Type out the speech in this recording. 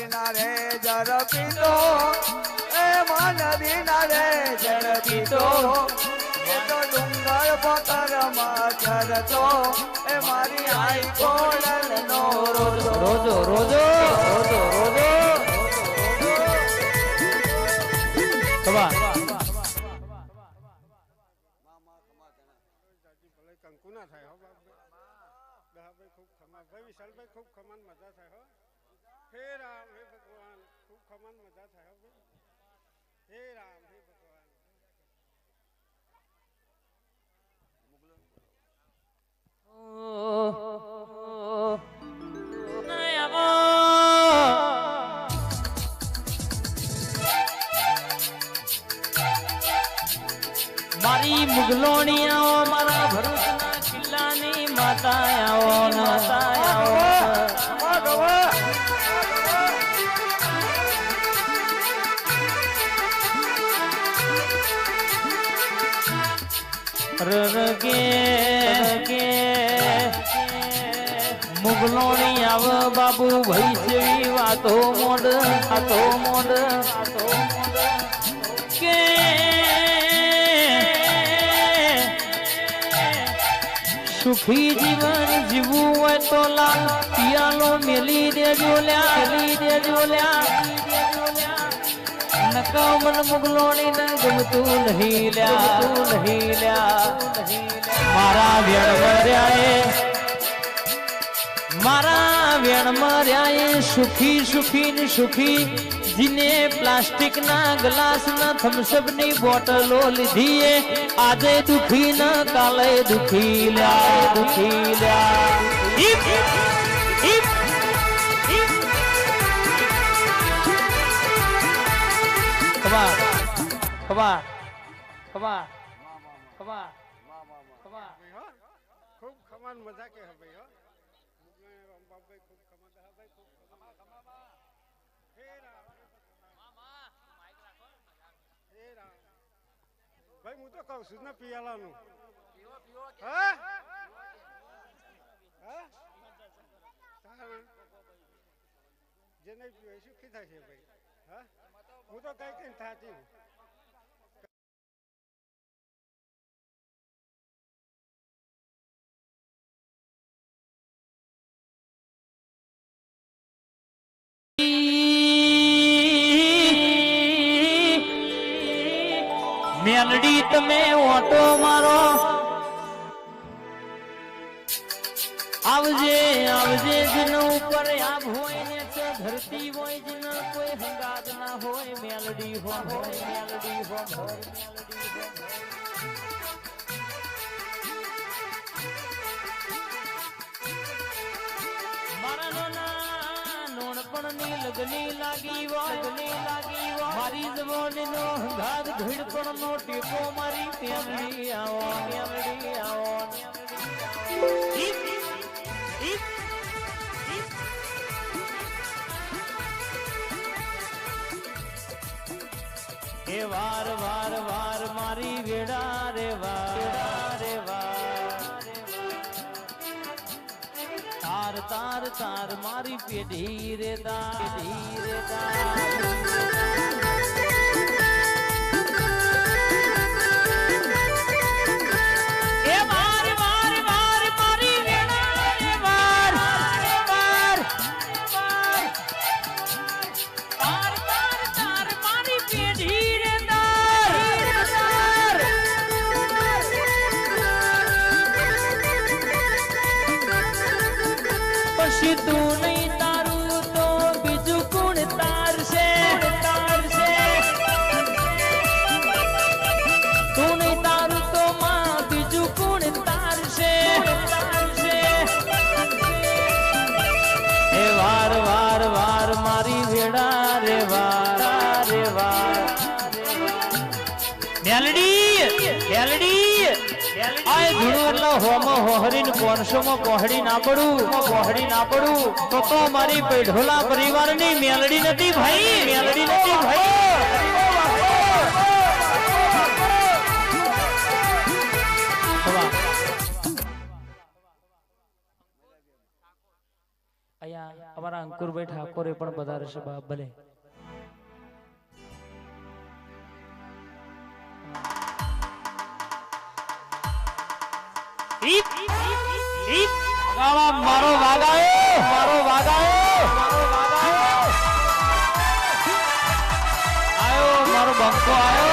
નદી ના રે જળ પીતો એમાં નદી ના રે જળ પીતો એ તો ડુંગર પથરમાં ચરતો એ મારી આઈ કોળલ નો રોજો રોજો રોજો રોજો રોજો કબા કંકુ ના થાય હો બાપ દહાભાઈ ખૂબ ખમા ભાઈ વિશાલભાઈ ખૂબ ખમાન મજા થાય હો હે રામ હે ભગવાન ખૂબ ખમાન મજા થાય હો ભાઈ હે રામ હે ભગવાન મારી મુગલોણીયાઓ મારા ભરૂચના કિલ્લાની માતાયાઓ મુગલોણી આવ બાબુ ભાઈ જેવી વાતો મોડ કે સુખી જીવન જીવવું હોય તો લાલ પિયાલો મેલી દેજો લ્યા નકા મન મુગલોણી ન ગમતું નહીં લ્યા મારા વેણ મર્યાએ સુખી જીને પ્લાસ્ટિક ના ગ્લાસ ના થમ્સઅપ ની બોટલો લીધી આજે દુખી ન કાલે દુખી લ્યા ખબા ખૂબ ખમાન મજા કે હે ભાઈ હો બાપભાઈ ખૂબ ખમા દહાભાઈ ખૂબ ખમા હે રામ હે રામ ભાઈ હું તો કહું છું ને પિયાલાનું હા જેને પીવે સુખી થશે ભાઈ હા હું તો કઈ થાતી મેલડી તમે ઓટો મારો આવજે જીન ઉપર આબ હોય ને ધરતી હોય જીન કોઈ હંગાત ના હોય મેલડી હો મારા નોનપણની લગની લાગી મારી જવાની નો હંગાત ઘડપણ નો ટેકો મારી મેલડી આવો એ વાર મારી વેડા રે તાર મારી પેઢી રે તું નહીં તારું તો બીજું કોણ તારશે તું નહીં તારું તો માં બીજું કોણ તારશે એ વાર મારી વેડા રે વાર મેલડી આય ધૂણો હોમો હોહરીન 500 માં કોહડી ના પડું તો મારી પેઢોલા પરિવારની મેલડી નથી ભાઈ અહીંયા અમારા અમારા અંકુરભાઈ ઠાકોરે પણ પધારશે બાપ ભલે. મારો વાગાયો, મારો વાગાયો, મારો વાગાયો, આયો મારો બંકો આયો.